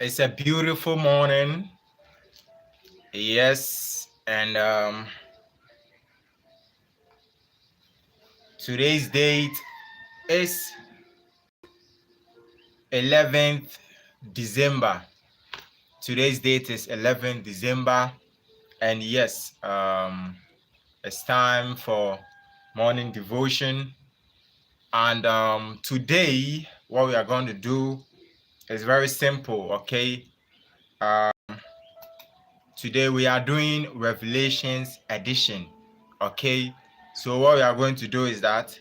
It's a beautiful morning. Yes, and today's date is 11th December. Today's date is 11th December, and yes, it's time for morning devotion. And today, what we are going to do is very simple. Okay, today we are doing Revelations edition. Okay, so what we are going to do is that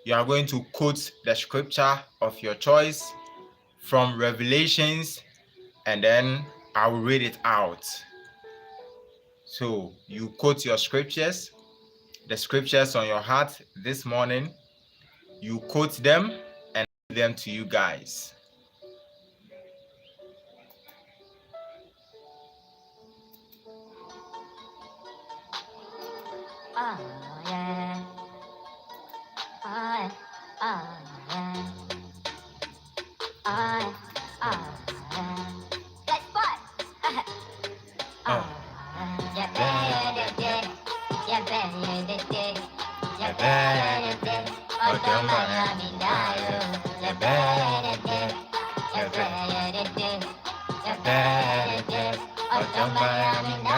you are going to quote the scripture of your choice from Revelations, and then I will read it out. So you quote your scriptures, the scriptures on your heart this morning. You quote them and read them to you guys. Oh yeah. Oh, oh yeah. Oh, oh yeah. Let's fight. Oh, yeah, baby, yeah, baby, yeah, baby. Oh, don't mind me now, yeah, baby, yeah, baby, yeah, baby. Oh, don't mind me now.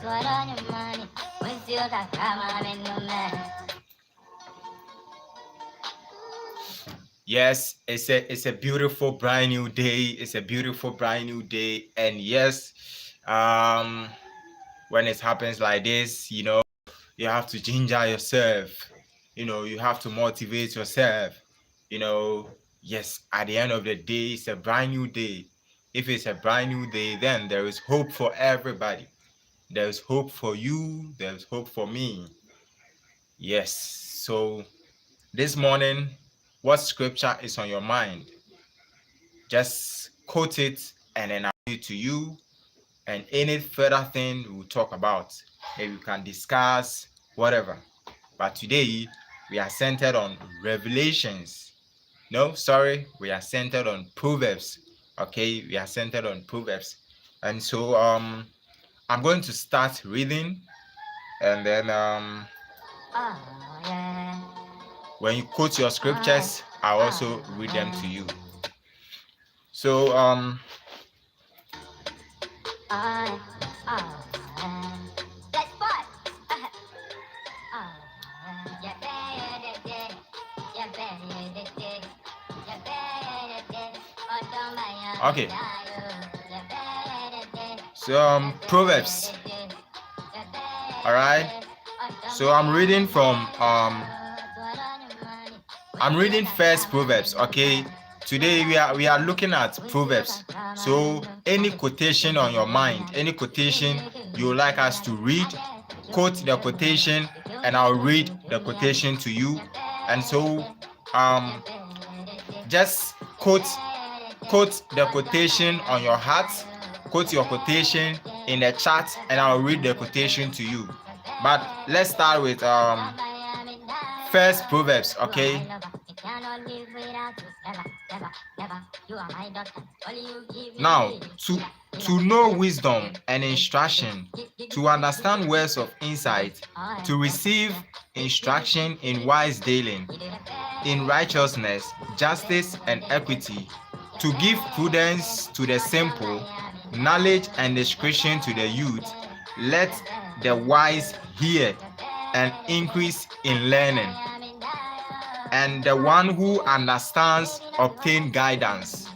What on your money? When still got come on in the man. Yes, it's a beautiful brand new day. It's a beautiful brand new day. And yes, when it happens like this, you have to ginger yourself. You have to motivate yourself. Yes, at the end of the day, it's a brand new day. If it's a brand new day, then there is hope for everybody. There's hope for you. There's hope for me. Yes. So this morning, what scripture is on your mind? Just quote it and then I'll read it to you. And any further thing we'll talk about. Maybe we can discuss whatever. But today we are centered on Revelations. No, sorry, we are centered on Proverbs. Okay, we are centered on Proverbs. And so I'm going to start reading, and then Oh yeah. when you quote your scriptures, I'll also read them to you. So Oh, oh yeah. Let's fight. Oh yeah, baby, yeah, baby, yeah, baby. Oh, don't mind me okay. now, yeah, baby. So Proverbs. All right. So I'm reading from first Proverbs. Okay. Today we are looking at Proverbs. So any quotation on your mind, any quotation you would like us to read, quote the quotation and I'll read the quotation to you. And so just quote the quotation on your heart, quote your quotation in the chat and I'll read the quotation to you. But let's start with first Proverbs. Okay. Now, to know wisdom and instruction, to understand words of insight, to receive instruction in wise dealing, in righteousness, justice, and equity, to give prudence to the simple, knowledge and discretion to the youth, let the wise hear and increase in learning, and the one who understands obtain guidance.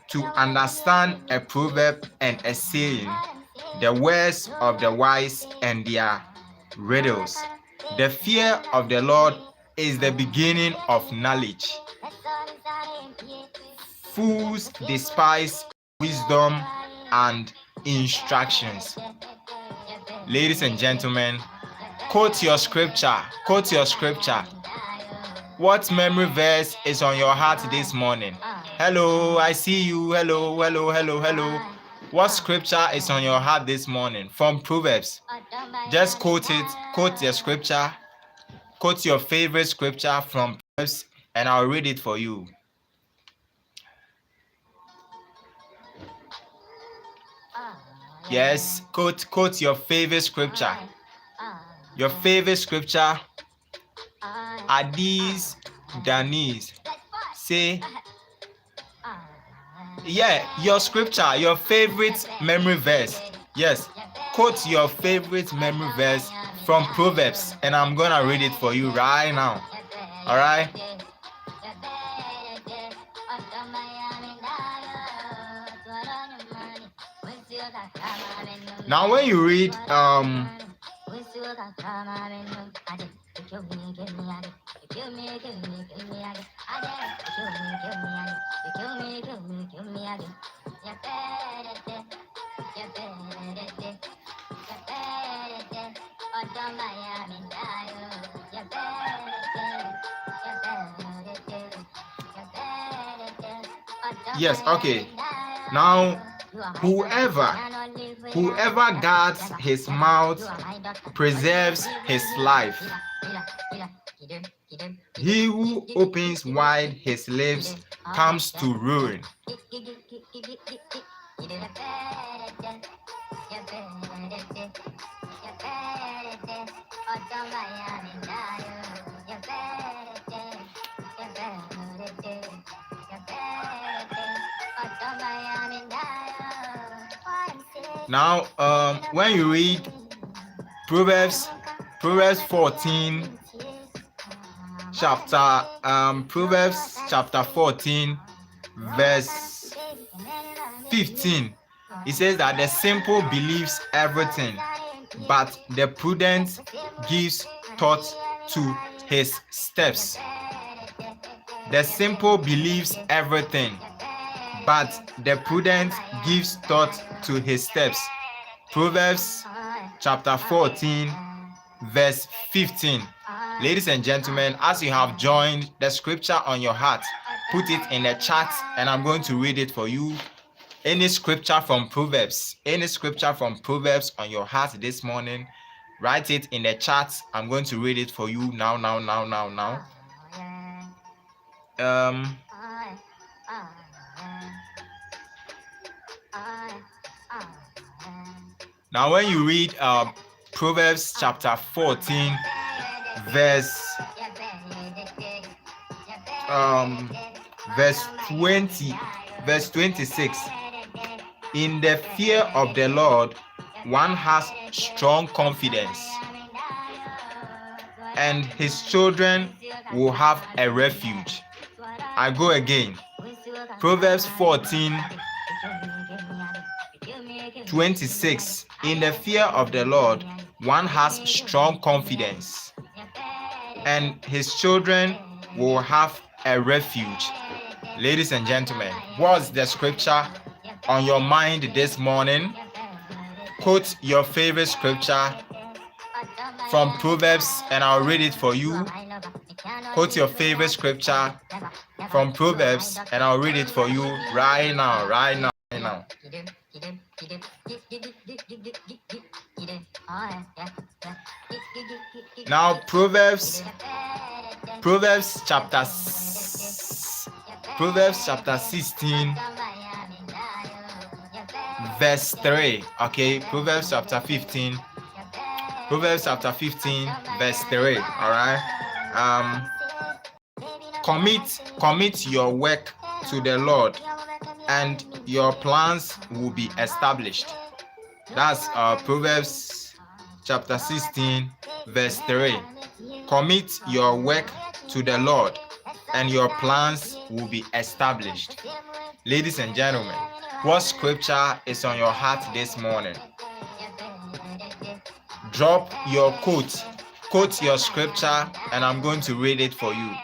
To understand a proverb and a saying, the words of the wise and their riddles. The fear of the Lord is the beginning of knowledge. Fools despise wisdom and instructions. Ladies and gentlemen, quote your scripture. Quote your scripture. What memory verse is on your heart this morning? Hello, I see you. Hello, hello, hello, hello. What scripture is on your heart this morning? From Proverbs. Just quote it. Quote your scripture. Quote your favorite scripture from Proverbs and I'll read it for you. Yes, quote your favorite scripture. Your favorite scripture are these Danese. Say, yeah, your scripture, your favorite memory verse. Yes, quote your favorite memory verse from Proverbs, and I'm gonna read it for you right now. All right. Now, when you read yes, okay. Now, whoever guards his mouth preserves his life. He who opens wide his lips comes to ruin. Now, when you read Proverbs 14 Proverbs chapter 14 verse 15, it says that the simple believes everything, but the prudent gives thought to his steps. The simple believes everything, but the prudent gives thought to his steps. Proverbs chapter 14 verse 15. Ladies and gentlemen, as you have joined the scripture on your heart, put it in the chat and I'm going to read it for you. Any scripture from Proverbs on your heart this morning, write it in the chat. I'm going to read it for you now. Now, when you read Proverbs chapter 14 verse 26, in the fear of the Lord one has strong confidence, and his children will have a refuge. I go again. Proverbs 14:26. In the fear of the Lord one has strong confidence, and his children will have a refuge. Ladies and gentlemen, what's the scripture on your mind this morning? Quote your favorite scripture from Proverbs and I'll read it for you. Quote your favorite scripture from Proverbs and I'll read it for you right now. Now, Proverbs chapter 16 verse 3. Okay, Proverbs chapter 15 verse 3. All right. Commit your work to the Lord and your plans will be established. That's Proverbs chapter 16 verse 3. Commit your work to the Lord and your plans will be established. Ladies and gentlemen, what scripture is on your heart this morning? Drop your quote your scripture and I'm going to read it for you.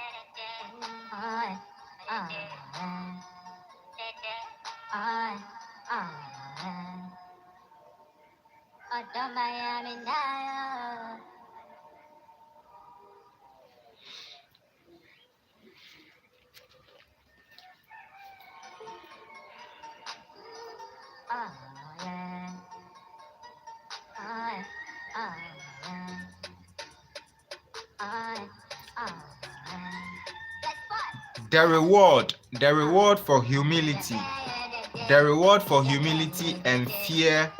The reward for humility and fear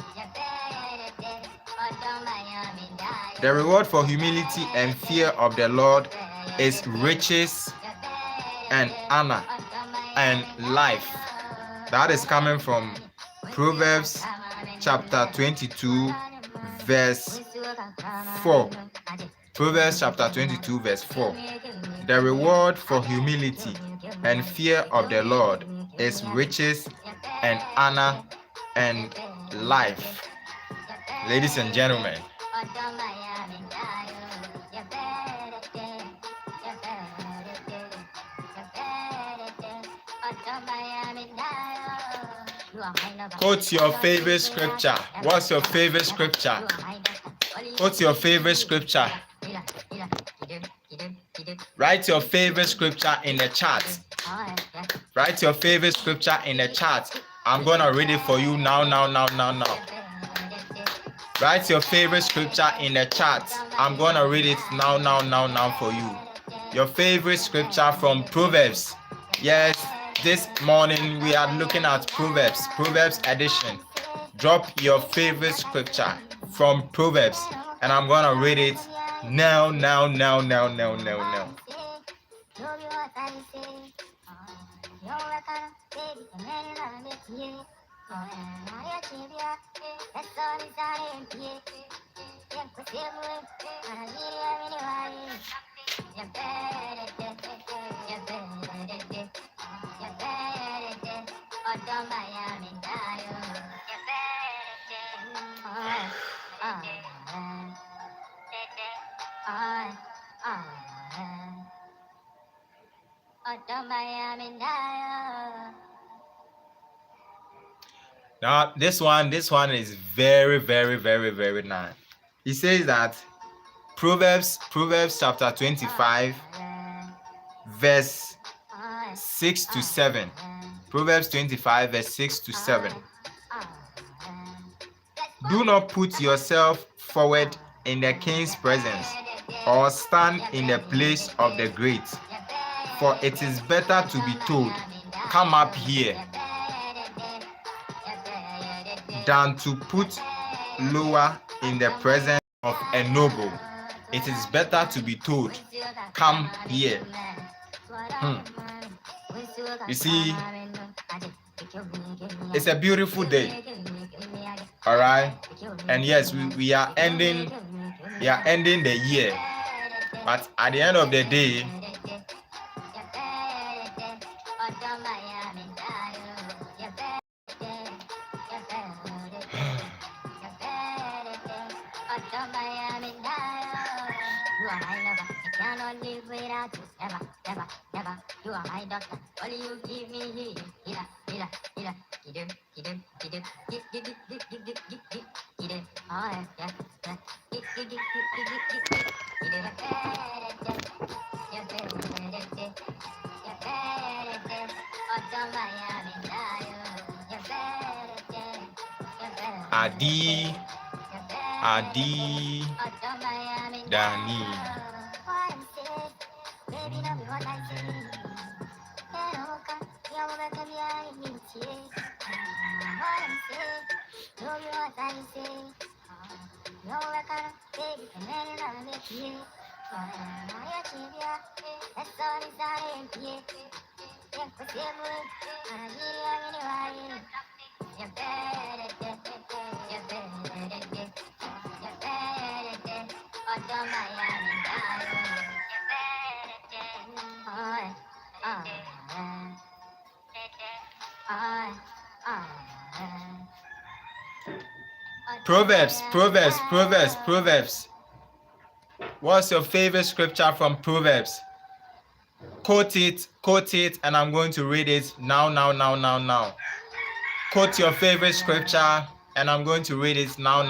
The reward for humility and fear of the Lord is riches and honor and life. That is coming from Proverbs chapter 22, verse 4. Proverbs chapter 22, verse 4. The reward for humility and fear of the Lord is riches and honor and life. Ladies and gentlemen, quote your favorite scripture. What's your favorite scripture? Quote your favorite scripture. Write your favorite scripture in the chat. Write your favorite scripture in the chat. I'm gonna read it for you now. Write your favorite scripture in the chat. I'm gonna read it now for you. Your favorite scripture from Proverbs. Yes, this morning we are looking at Proverbs edition. Drop your favorite scripture from Proverbs, and I'm gonna read it now. Now this one is very nice. He says that Proverbs chapter 25, verse 6 to 7. Proverbs 25, verse 6 to 7. Do not put yourself forward in the king's presence, or stand in the place of the great, for it is better to be told, "Come up here," than to put lower in the presence of a noble. It is better to be told, "Come here." You see, it's a beautiful day. All right, and yes, we are ending the year, but at the end of the day, Adi Dani. Proverbs. What's your favorite scripture from Proverbs? Quote it, and I'm going to read it now. Quote your favorite scripture, and I'm going to read it now.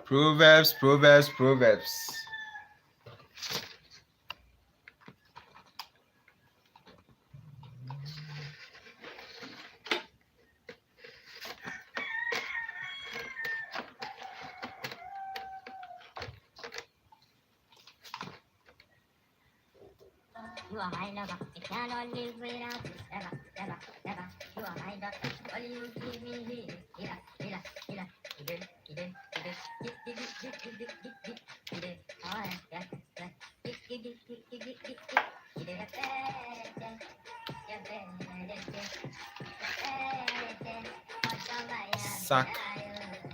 Proverbs, Proverbs, Proverbs. You are my lover, I cannot live without you. Never, never, never. You are my doctor, all you give me is ida, ida, ida, ida, ida, ida, ida, oh yeah, yeah, ida, Sack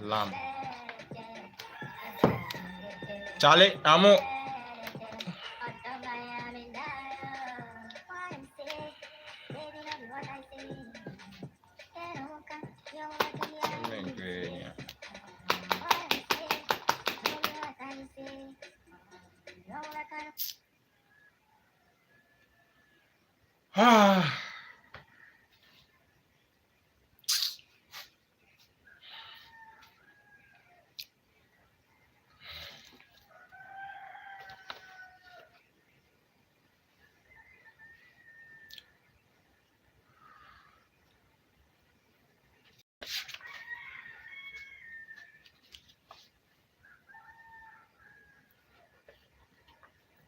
lamb. Charlie, Amo.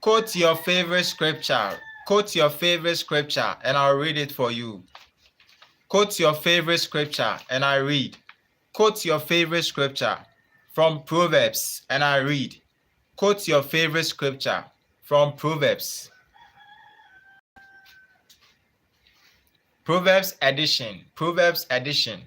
Quote your favorite scripture. Quote your favorite scripture and I'll read it for you. Quote your favorite scripture and I read. Quote your favorite scripture from Proverbs and I read. Quote your favorite scripture from Proverbs. Proverbs edition. Proverbs edition.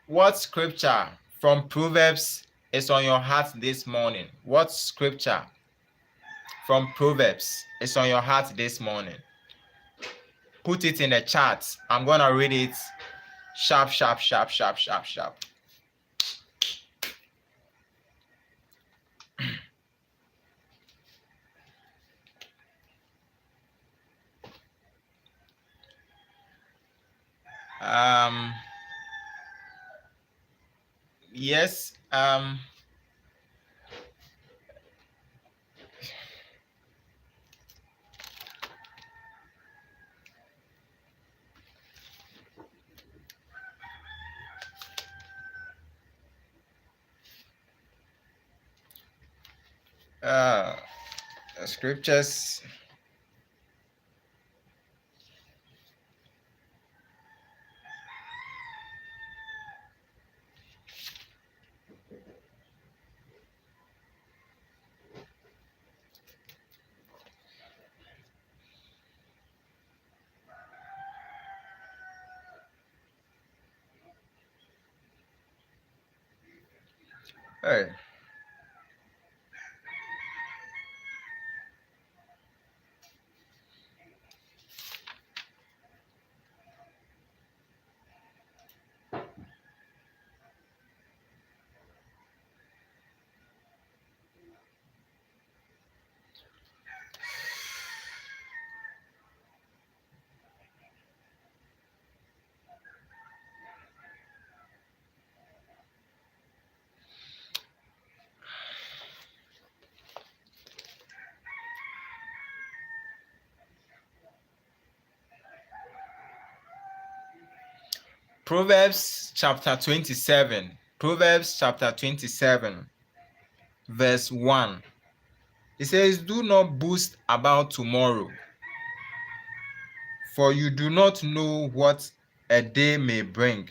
What scripture from Proverbs is on your heart this morning? What scripture from Proverbs is on your heart this morning? Put it in the chat. I'm gonna read it sharp, sharp, sharp, sharp, sharp, sharp. Yes. Scriptures. Hey. Proverbs chapter 27. Proverbs chapter 27, verse 1. It says, do not boast about tomorrow, for you do not know what a day may bring.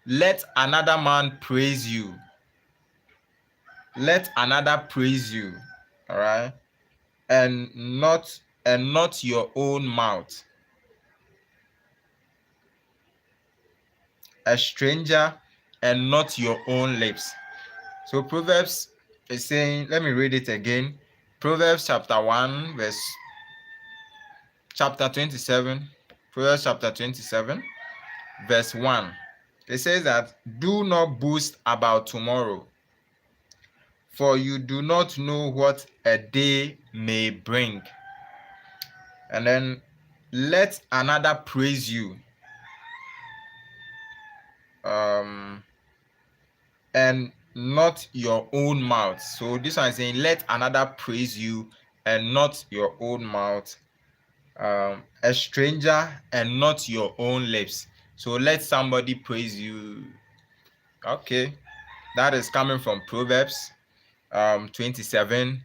Let another man praise you. Let another praise you. All right. And not your own mouth. A stranger and not your own lips. So Proverbs is saying, let me read it again. Proverbs chapter 1, chapter 27. Proverbs chapter 27, verse 1. It says that do not boast about tomorrow, for you do not know what a day may bring. And then let another praise you, and not your own mouth. So this one is saying, let another praise you and not your own mouth. A stranger and not your own lips. So let somebody praise you. Okay, that is coming from Proverbs 27.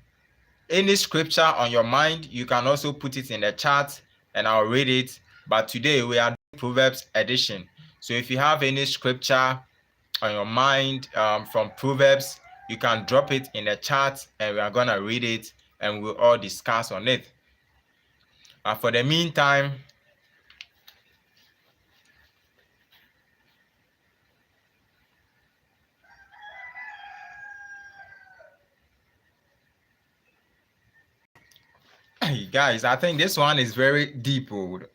Any scripture on your mind, you can also put it in the chat and I'll read it. But today we are doing Proverbs edition. So if you have any scripture on your mind from Proverbs, you can drop it in the chat and we are going to read it and we'll all discuss on it. For the meantime, guys, I think this one is very deep. Um,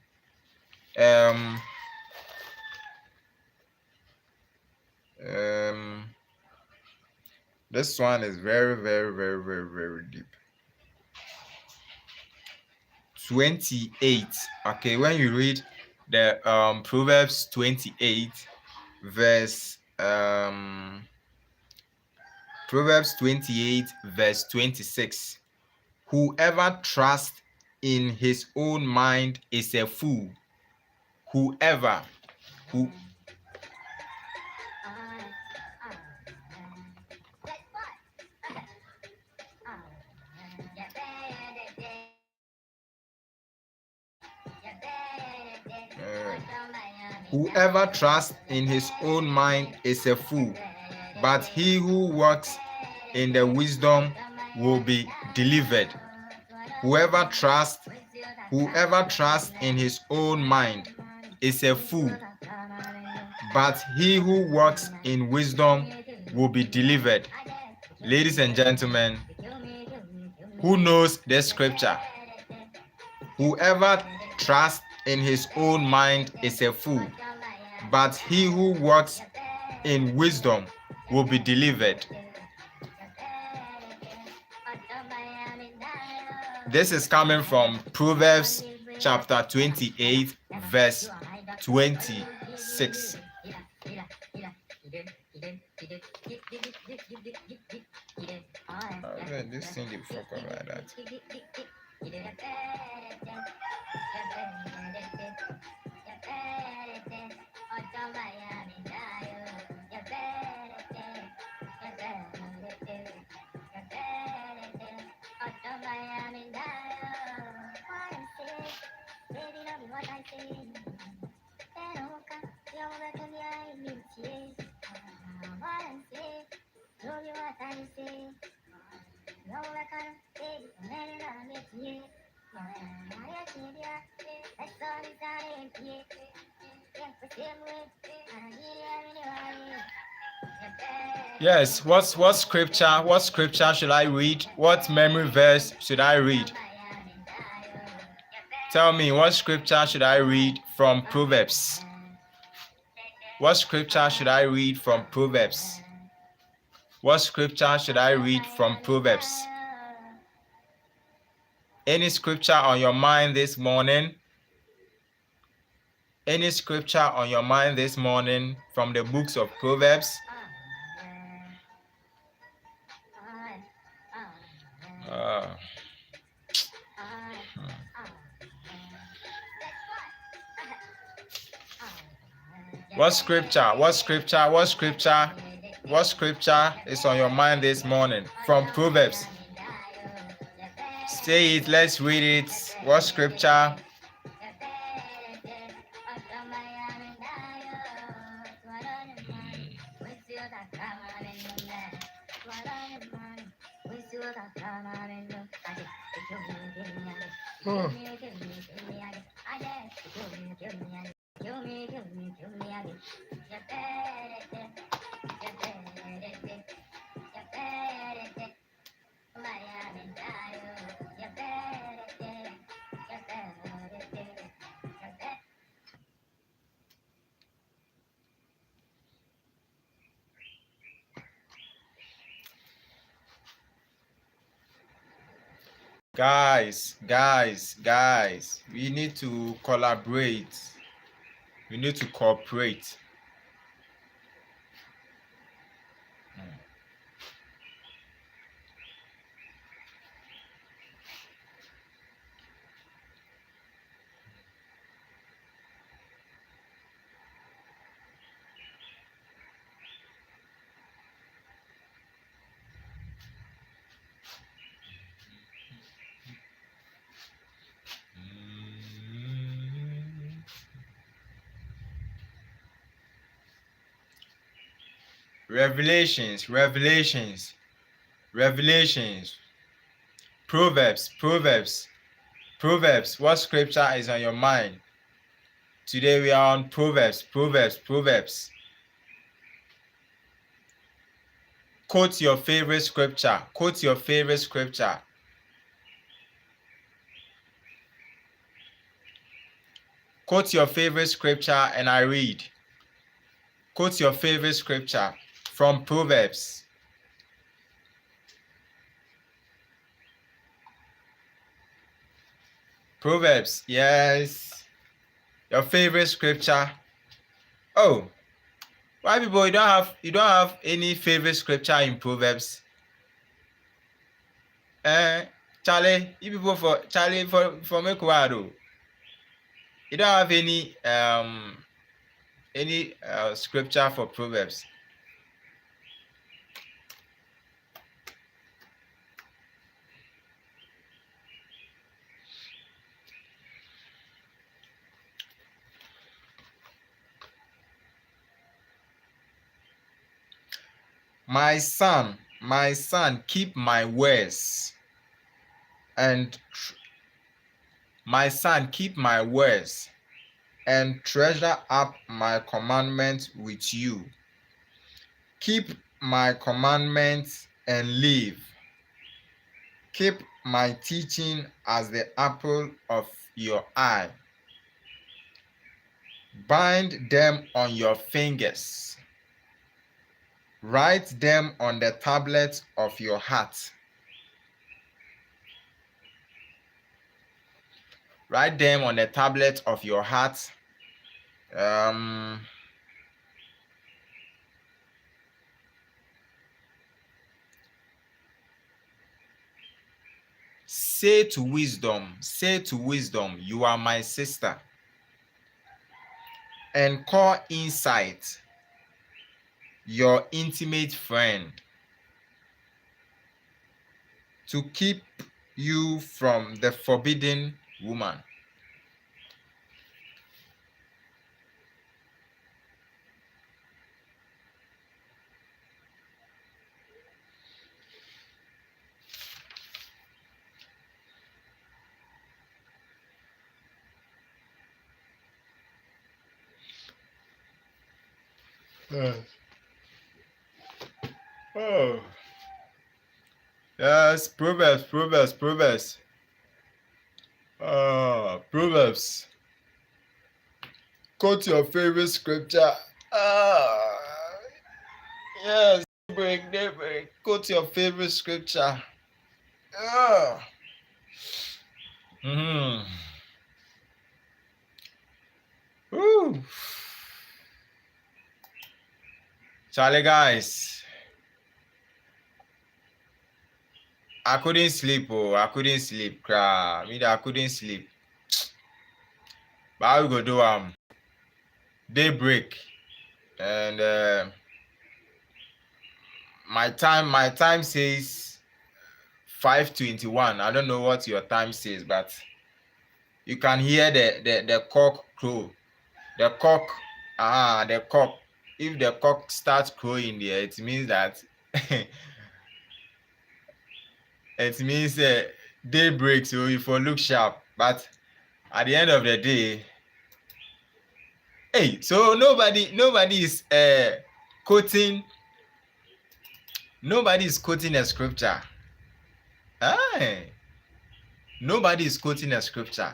this one is very, very, very, very, very deep. 28. Okay, when you read the Proverbs 28, verse Proverbs 28, verse 26. Whoever trusts in his own mind is a fool. Whoever who whoever trusts in his own mind is a fool, but he who walks in the wisdom will be delivered. Whoever trusts in his own mind is a fool, but he who walks in wisdom will be delivered. Ladies and gentlemen, who knows this scripture? Whoever trusts in his own mind is a fool, but he who walks in wisdom will be delivered. This is coming from Proverbs chapter 28, verse 26. This thing dey fuck up like that. Yes, what scripture should I read? What memory verse should I read? Tell me, what scripture should I read from Proverbs? What scripture should I read from Proverbs? What scripture should I read from Proverbs? Any scripture on your mind this morning? Any scripture on your mind this morning from the books of Proverbs? What scripture is on your mind this morning from Proverbs? Say it, let's read it. What scripture? Guys, we need to collaborate. We need to cooperate. Revelations. Proverbs. What scripture is on your mind? Today we are on Proverbs. Quote your favorite scripture. Quote your favorite scripture and I read. Quote your favorite scripture from Proverbs. Proverbs, yes. Your favorite scripture. Oh, why people you don't have any favorite scripture in Proverbs? Charlie, you people for make what though? You don't have any scripture for Proverbs. My son, keep my words and my son, keep my words and treasure up my commandments with you. Keep my commandments and live. Keep my teaching as the apple of your eye. Bind them on your fingers. Write them on the tablet of your heart. Write them on the tablet of your heart. Say to wisdom, you are my sister. And call insight your intimate friend to keep you from the forbidden woman. Oh. Yes, Proverbs. Proverbs. Quote your favorite scripture. Yes, daybreak. Quote your favorite scripture. Mm-hmm. Woo. Charlie, guys, I couldn't sleep. I couldn't sleep. I couldn't sleep. But I will go do daybreak, and my time says 5:21. I don't know what your time says, but you can hear the cock crow. The cock. If the cock starts crowing there, it means that it means day breaks. So if you look sharp, but at the end of the day, hey, so nobody is quoting. Nobody is quoting a scripture. Aye. Nobody is quoting a scripture.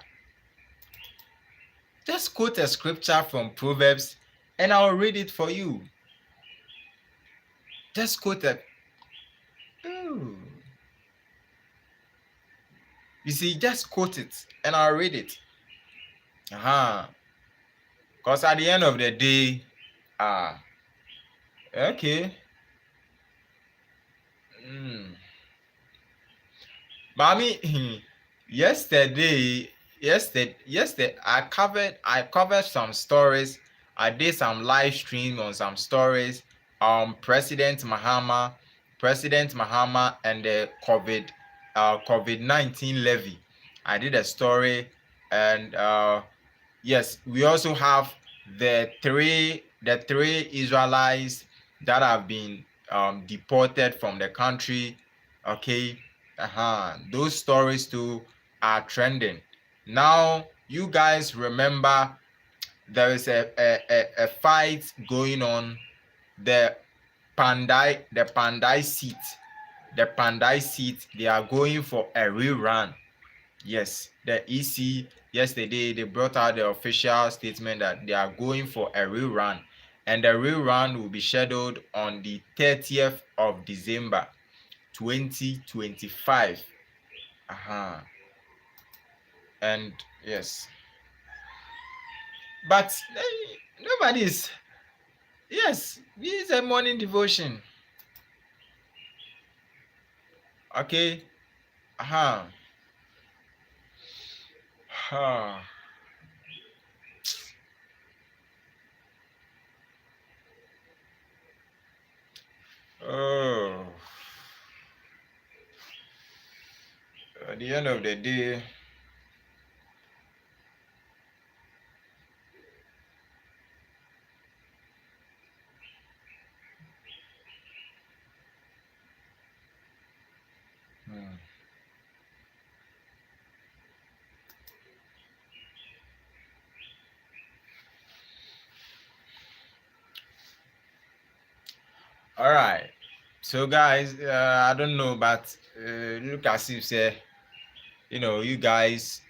Just quote a scripture from Proverbs and I'll read it for you. Just quote it. Ooh. You see, just quote it and I'll read it. Because at the end of the day, okay. Mommy, yesterday, I covered some stories. I did some live stream on some stories. President Mahama and the COVID-19 levy. I did a story, and yes, we also have the three Israelites that have been deported from the country. Okay, those stories too are trending. Now, you guys remember there is a fight going on. The Pandai seat, they are going for a rerun. Yes, the EC yesterday they brought out the official statement that they are going for a rerun, and the rerun will be scheduled on the 30th of December 2025. And yes, but nobody's. Yes, this is a morning devotion. Okay. uh Oh, at the end of the day. All right. So guys, I don't know, but look as if say, you guys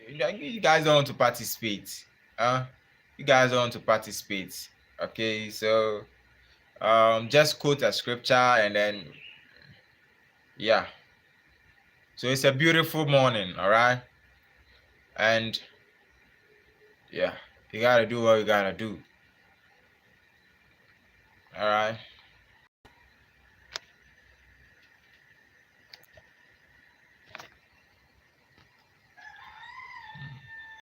don't want to participate. You guys don't want to participate. Okay, so just quote a scripture and then yeah. So it's a beautiful morning, all right? And yeah, you gotta do what you gotta do. All right.